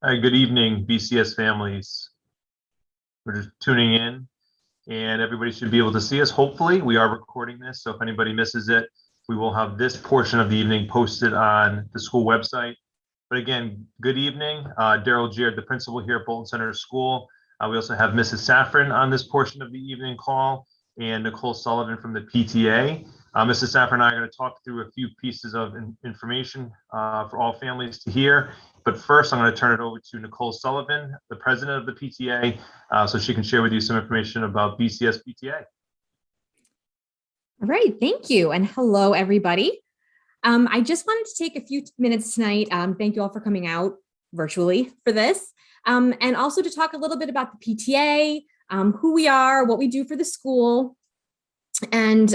Hi, good evening, BCS families. We're just tuning in and everybody should be able to see us. Hopefully, we are recording this, so if anybody misses it, we will have this portion of the evening posted on the school website. But again, good evening. Daryl Jared, the principal here at Bolton Center School. We also have Mrs. Safran on this portion of the evening call and Nicole Sullivan from the PTA. Mrs. Safran and I are going to talk through a few pieces of information for all families to hear. But first, I'm going to turn it over to Nicole Sullivan, the president of the PTA, so she can share with you some information about BCS PTA. All right, thank you. And hello, everybody. I just wanted to take a few minutes tonight. Thank you all for coming out virtually for this. And also to talk a little bit about the PTA, who we are, what we do for the school, and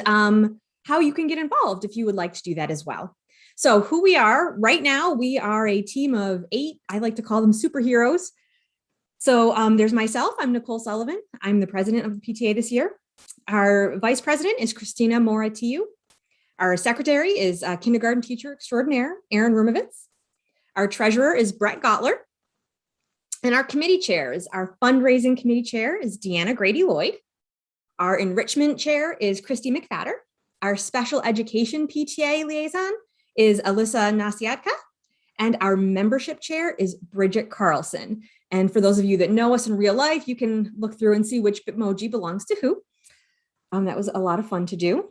how you can get involved if you would like to do that as well. So who we are, right now, we are a team of 8. I like to call them superheroes. So there's myself, I'm Nicole Sullivan. I'm the president of the PTA this year. Our vice president is Christina Moratiu. Our secretary is kindergarten teacher extraordinaire, Erin Rumovitz. Our treasurer is Brett Gottler. And our committee chairs, our fundraising committee chair is Deanna Grady-Lloyd. Our enrichment chair is Christy McFadder. Our special education PTA liaison is Alyssa Nasiatka. And our membership chair is Bridget Carlson. And for those of you that know us in real life, you can look through and see which Bitmoji belongs to who. That was a lot of fun to do.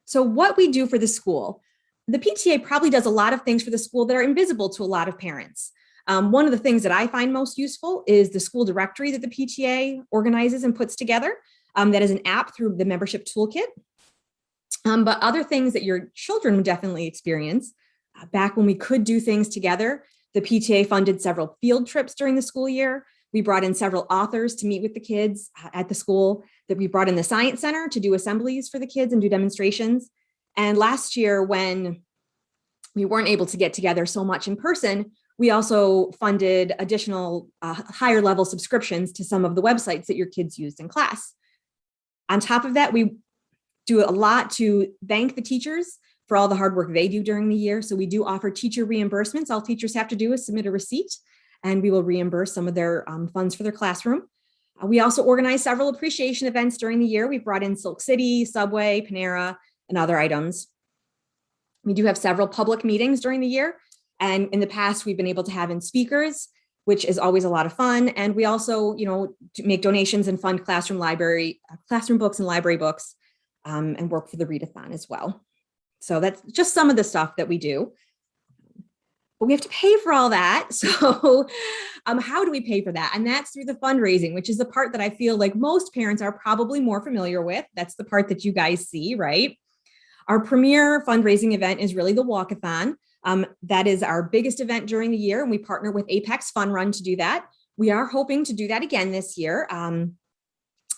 So what we do for the school, the PTA probably does a lot of things for the school that are invisible to a lot of parents. One of the things that I find most useful is the school directory that the PTA organizes and puts together. That is an app through the membership toolkit. But other things that your children would definitely experience, back when we could do things together, the PTA funded several field trips during the school year. We brought in several authors to meet with the kids at the school. That we brought in the Science Center to do assemblies for the kids and do demonstrations. And last year, when we weren't able to get together so much in person, we also funded additional higher level subscriptions to some of the websites that your kids used in class. On top of that, we do a lot to thank the teachers for all the hard work they do during the year. So we do offer teacher reimbursements. All teachers have to do is submit a receipt and we will reimburse some of their funds for their classroom. We also organize several appreciation events during the year. We've brought in Silk City, Subway, Panera, and other items. We do have several public meetings during the year. And in the past, we've been able to have in speakers, which is always a lot of fun. And we also, make donations and fund classroom books and library books, and work for the readathon as well. So that's just some of the stuff that we do. But we have to pay for all that. So how do we pay for that? And that's through the fundraising, which is the part that I feel like most parents are probably more familiar with. That's the part that you guys see, right? Our premier fundraising event is really the walkathon. That is our biggest event during the year, and we partner with Apex Fun Run to do that. We are hoping to do that again this year,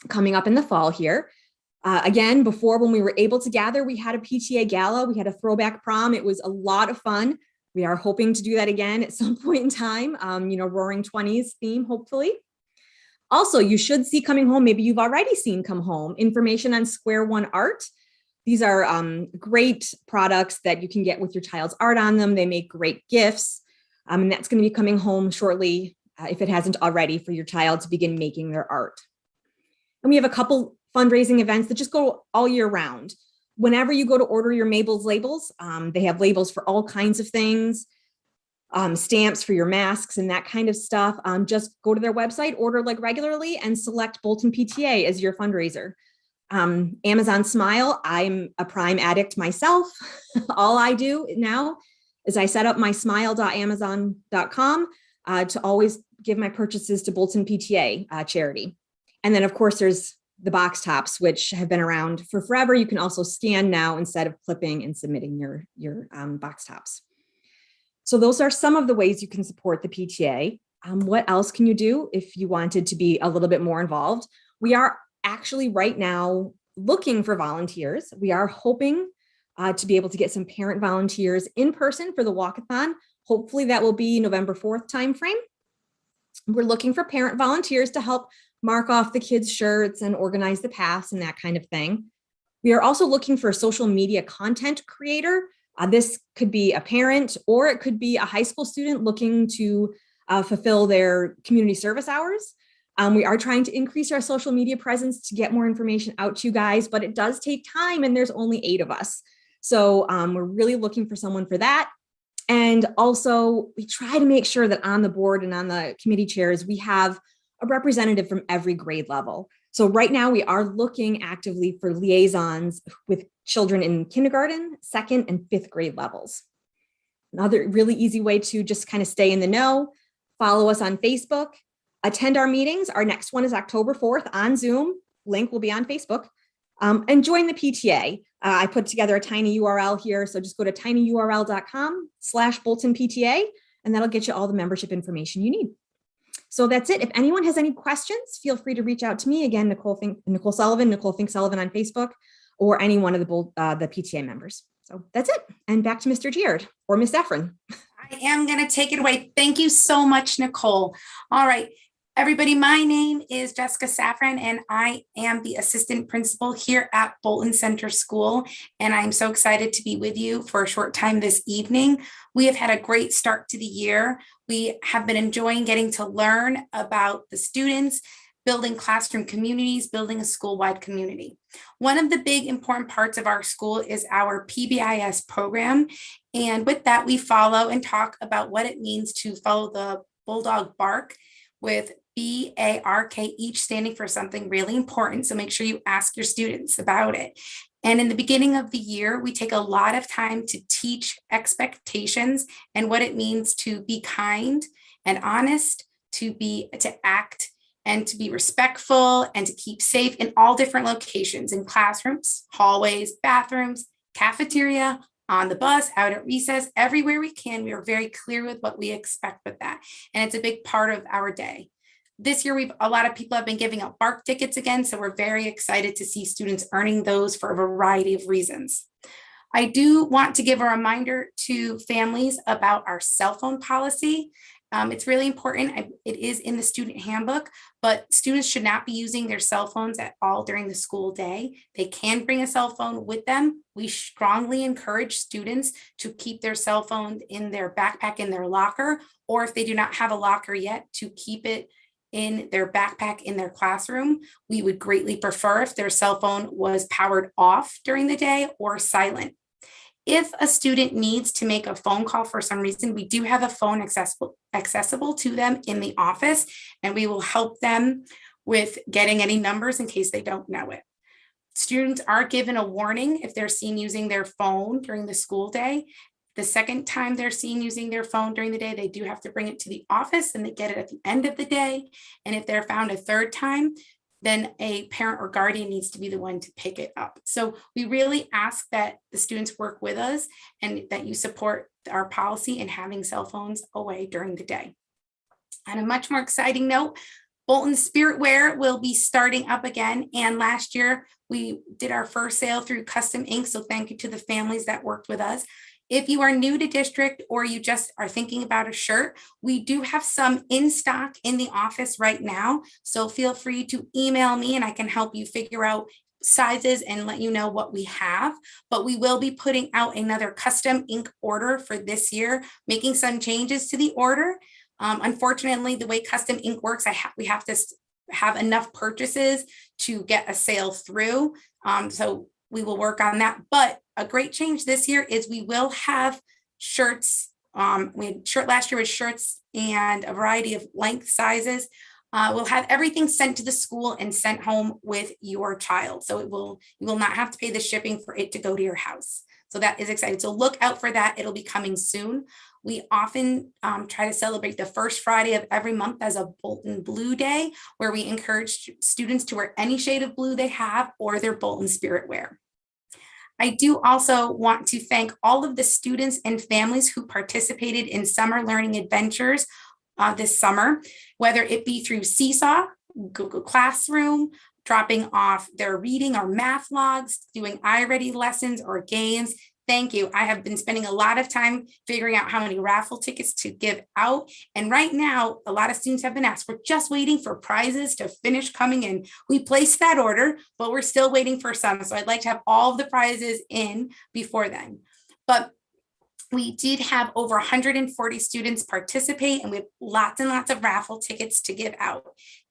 coming up in the fall here. Again, before when we were able to gather, we had a PTA gala, we had a throwback prom. It was a lot of fun. We are hoping to do that again at some point in time, Roaring 20s theme, hopefully. Also, you should see coming home, maybe you've already seen come home, information on Square One Art. These are great products that you can get with your child's art on them. They make great gifts. And that's going to be coming home shortly, if it hasn't already, for your child to begin making their art. And we have a couple fundraising events that just go all year round. Whenever you go to order your Mabel's labels, they have labels for all kinds of things, stamps for your masks and that kind of stuff. Just go to their website, order like regularly, and select Bolton PTA as your fundraiser. Amazon Smile, I'm a Prime addict myself. All I do now is I set up my smile.amazon.com to always give my purchases to Bolton PTA charity. And then of course there's the box tops, which have been around for forever. You can also scan now instead of clipping and submitting your box tops. So those are some of the ways you can support the PTA. What else can you do if you wanted to be a little bit more involved? We are actually right now looking for volunteers. We are hoping to be able to get some parent volunteers in person for the walkathon. Hopefully that will be November 4th timeframe. We're looking for parent volunteers to help mark off the kids' shirts and organize the paths and that kind of thing. We are also looking for a social media content creator. This could be a parent or it could be a high school student looking to fulfill their community service hours. We are trying to increase our social media presence to get more information out to you guys, but it does take time and there's only 8 of us. So we're really looking for someone for that. And also we try to make sure that on the board and on the committee chairs, we have a representative from every grade level. So right now we are looking actively for liaisons with children in kindergarten, 2nd and 5th grade levels. Another really easy way to just kind of stay in the know, follow us on Facebook, attend our meetings. Our next one is October 4th on Zoom. Link will be on Facebook. And join the PTA. I put together a tiny URL here. So just go to tinyurl.com/Bolton PTA, and that'll get you all the membership information you need. So that's it. If anyone has any questions, feel free to reach out to me. Again, Nicole Sullivan, Nicole Fink Sullivan on Facebook, or any one of the PTA members. So that's it. And back to Mr. Giard or Ms. Efron. I am going to take it away. Thank you so much, Nicole. All right, everybody, my name is Jessica Safran, and I am the assistant principal here at Bolton Center School. And I'm so excited to be with you for a short time this evening. We have had a great start to the year. We have been enjoying getting to learn about the students, building classroom communities, building a school-wide community. One of the big important parts of our school is our PBIS program. And with that, we follow and talk about what it means to follow the bulldog bark, with BARK, each standing for something really important. So make sure you ask your students about it. And in the beginning of the year, we take a lot of time to teach expectations and what it means to be kind and honest, to act and to be respectful and to keep safe in all different locations, in classrooms, hallways, bathrooms, cafeteria, on the bus, out at recess, everywhere we can. We are very clear with what we expect with that. And it's a big part of our day. This year, a lot of people have been giving out BARK tickets again, so we're very excited to see students earning those for a variety of reasons. I do want to give a reminder to families about our cell phone policy. It's really important. It is in the student handbook, but students should not be using their cell phones at all during the school day. They can bring a cell phone with them. We strongly encourage students to keep their cell phone in their backpack in their locker, or if they do not have a locker yet, to keep it in their backpack in their classroom. We would greatly prefer if their cell phone was powered off during the day or silent. If a student needs to make a phone call for some reason, we do have a phone accessible to them in the office, and we will help them with getting any numbers in case they don't know it. Students are given a warning if they're seen using their phone during the school day. The second time they're seen using their phone during the day, they do have to bring it to the office and they get it at the end of the day. And if they're found a third time, then a parent or guardian needs to be the one to pick it up. So we really ask that the students work with us and that you support our policy in having cell phones away during the day. On a much more exciting note, Bolton Spirit Wear will be starting up again. And last year we did our first sale through Custom Ink. So thank you to the families that worked with us. If you are new to district or you just are thinking about a shirt, we do have some in stock in the office right now. So feel free to email me and I can help you figure out sizes and let you know what we have. But we will be putting out another custom ink order for this year, making some changes to the order. Unfortunately, the way custom ink works, we have to have enough purchases to get a sale through. So we will work on that. But a great change this year is we will have shirts. We had shirt last year with shirts and a variety of length sizes. We'll have everything sent to the school and sent home with your child. So you will not have to pay the shipping for it to go to your house. So that is exciting. So look out for that. It'll be coming soon. We often try to celebrate the first Friday of every month as a Bolton Blue Day, where we encourage students to wear any shade of blue they have or their Bolton Spirit Wear. I do also want to thank all of the students and families who participated in summer learning adventures this summer, whether it be through Seesaw, Google Classroom, dropping off their reading or math logs, doing iReady lessons or games. Thank you. I have been spending a lot of time figuring out how many raffle tickets to give out. And right now, a lot of students have been asked, we're just waiting for prizes to finish coming in. We placed that order, but we're still waiting for some. So I'd like to have all of the prizes in before then. But We did have over 140 students participate, and we have lots and lots of raffle tickets to give out.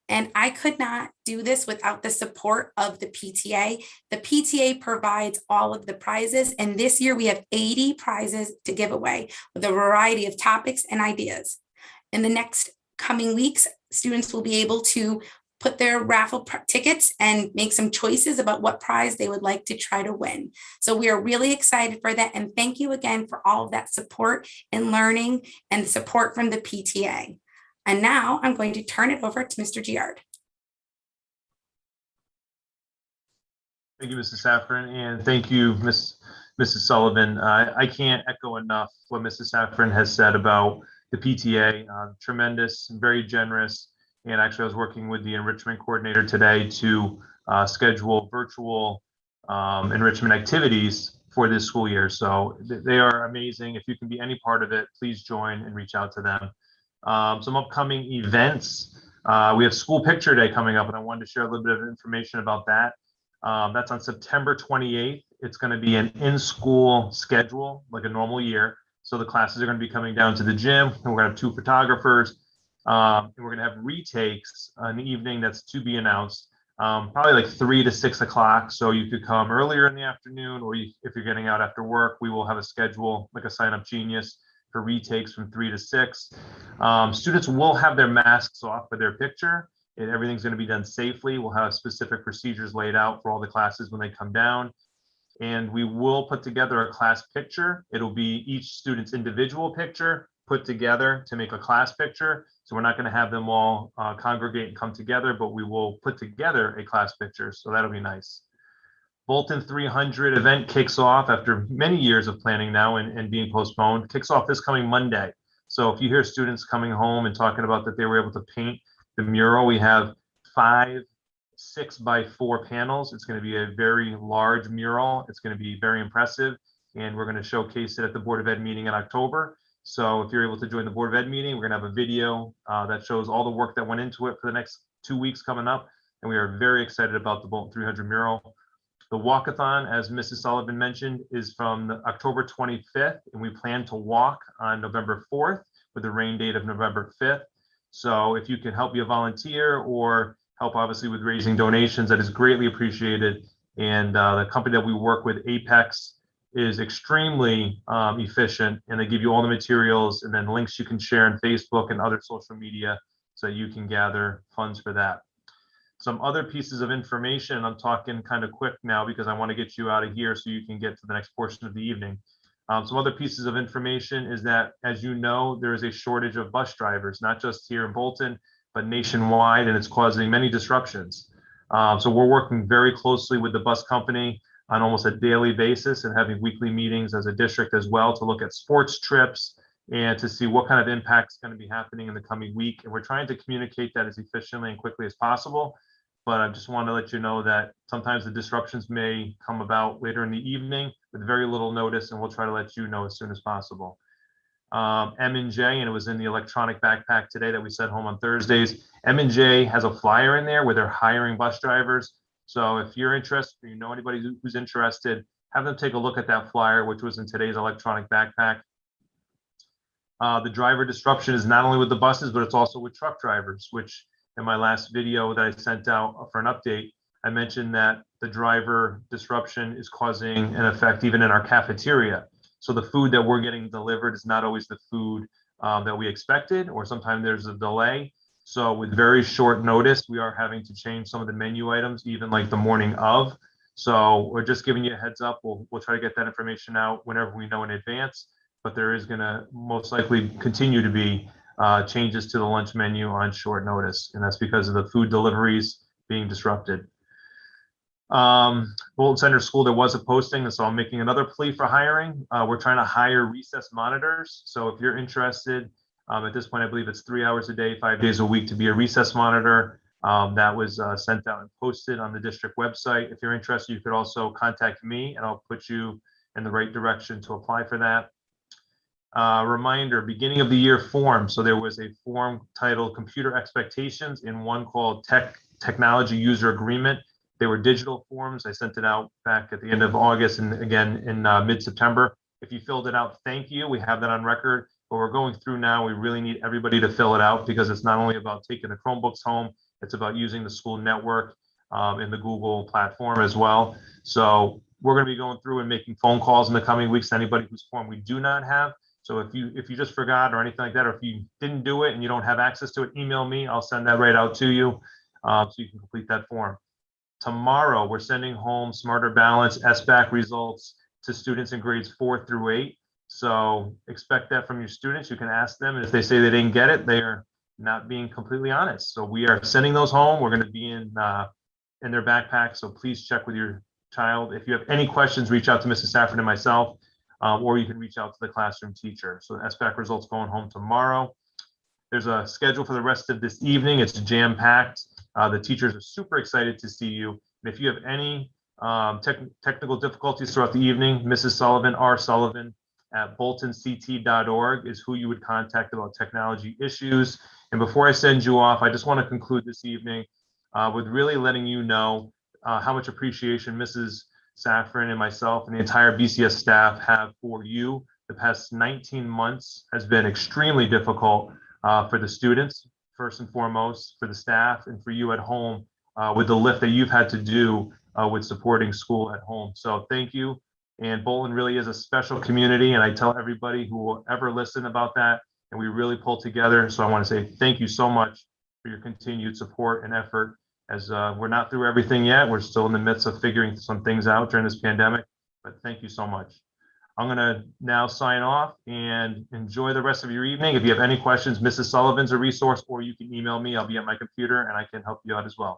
And I could not do this without the support of the PTA. The PTA provides all of the prizes, and this year we have 80 prizes to give away with a variety of topics and ideas. In the next coming weeks, students will be able to put their raffle tickets and make some choices about what prize they would like to try to win. So we are really excited for that. And thank you again for all of that support and learning and the support from the PTA. And now I'm going to turn it over to Mr. Giard. Thank you, Mrs. Safran, and thank you, Mrs. Sullivan. I can't echo enough what Mrs. Safran has said about the PTA. Tremendous, very generous. And actually, I was working with the enrichment coordinator today to schedule virtual enrichment activities for this school year. So they are amazing. If you can be any part of it, please join and reach out to them. Some upcoming events. We have School Picture Day coming up, and I wanted to share a little bit of information about that. That's on September 28th. It's going to be an in-school schedule, like a normal year. So the classes are going to be coming down to the gym, and we're going to have 2 photographers. And we're going to have retakes in the evening that's to be announced, probably like 3 to 6 o'clock. So you could come earlier in the afternoon, or if you're getting out after work, we will have a schedule like a Sign Up Genius for retakes from 3 to 6. Students will have their masks off for their picture, and everything's going to be done safely. We'll have specific procedures laid out for all the classes when they come down. And we will put together a class picture. It'll be each student's individual picture put together to make a class picture. So we're not going to have them all congregate and come together, but we will put together a class picture. So that'll be nice. Bolton 300 event kicks off after many years of planning now and being postponed, kicks off this coming Monday. So if you hear students coming home and talking about that they were able to paint the mural, we have 5 6x4 panels. It's going to be a very large mural. It's going to be very impressive, and we're going to showcase it at the Board of Ed meeting in October. So if you're able to join the Board of Ed meeting, we're going to have a video that shows all the work that went into it for the next 2 weeks coming up, and we are very excited about the Bolton 300 mural. The walkathon, as Mrs. Sullivan mentioned, is from October 25th, and we plan to walk on November 4th with a rain date of November 5th. So if you can help be a volunteer or help obviously with raising donations, that is greatly appreciated. And the company that we work with, Apex, is extremely efficient, and they give you all the materials and then links you can share on Facebook and other social media so you can gather funds for that. Some other pieces of information, I'm talking kind of quick now because I want to get you out of here so you can get to the next portion of the evening. Some other pieces of information is that, as you know, there is a shortage of bus drivers, not just here in Bolton, but nationwide, and it's causing many disruptions. So we're working very closely with the bus company on almost a daily basis and having weekly meetings as a district as well to look at sports trips and to see what kind of impact is going to be happening in the coming week. And we're trying to communicate that as efficiently and quickly as possible. But I just want to let you know that sometimes the disruptions may come about later in the evening with very little notice, and we'll try to let you know as soon as possible. M&J, and it was in the electronic backpack today that we sent home on Thursdays. M&J has a flyer in there where they're hiring bus drivers. So if you're interested, or you know anybody who's interested, have them take a look at that flyer, which was in today's electronic backpack. The driver disruption is not only with the buses, but it's also with truck drivers, which in my last video that I sent out for an update, I mentioned that the driver disruption is causing an effect even in our cafeteria. So the food that we're getting delivered is not always the food that we expected, or sometimes there's a delay. So with very short notice, we are having to change some of the menu items, even like the morning of. So we're just giving you a heads up. We'll try to get that information out whenever we know in advance, but there is going to most likely continue to be changes to the lunch menu on short notice, and that's because of the food deliveries being disrupted. Bolton Center School, there was a posting, and so I'm making another plea for hiring. We're trying to hire recess monitors. So if you're interested, at this point, I believe it's 3 hours a day, 5 days a week to be a recess monitor. That was sent out and posted on the district website. If you're interested, you could also contact me, and I'll put you in the right direction to apply for that. Reminder, beginning of the year form. So there was a form titled Computer Expectations and one called Technology User Agreement. They were digital forms. I sent it out back at the end of August and again in mid-September. If you filled it out, thank you. We have that on record. But we're going through now. We really need everybody to fill it out because it's not only about taking the Chromebooks home, it's about using the school network in the Google platform as well. So we're going to be going through and making phone calls in the coming weeks to anybody whose form we do not have. So if you just forgot or anything like that, or if you didn't do it and you don't have access to it, email me. I'll send that right out to you so you can complete that form. Tomorrow, we're sending home Smarter Balance SBAC results to students in grades 4 through 8. So expect that from your students. You can ask them, and if they say they didn't get it, they are not being completely honest. So we are sending those home. We're going to be in their backpack. So please check with your child. If you have any questions, reach out to Mrs. Saffron and myself, or you can reach out to the classroom teacher. So the SBAC results going home tomorrow. There's a schedule for the rest of this evening. It's jam-packed. The teachers are super excited to see you. And if you have any technical difficulties throughout the evening, Mrs. Sullivan, R. Sullivan at boltonct.org is who you would contact about technology issues. And before I send you off, I just want to conclude this evening with really letting you know how much appreciation Mrs. Saffron and myself and the entire BCS staff have for you. The past 19 months has been extremely difficult for the students, first and foremost, for the staff, and for you at home with the lift that you've had to do with supporting school at home. So thank you. And Bolton really is a special community, and I tell everybody who will ever listen about that, and we really pull together. So I want to say thank you so much for your continued support and effort. As we're not through everything yet, we're still in the midst of figuring some things out during this pandemic, but thank you so much. I'm going to now sign off and enjoy the rest of your evening. If you have any questions, Mrs. Sullivan's a resource, or you can email me. I'll be at my computer and I can help you out as well.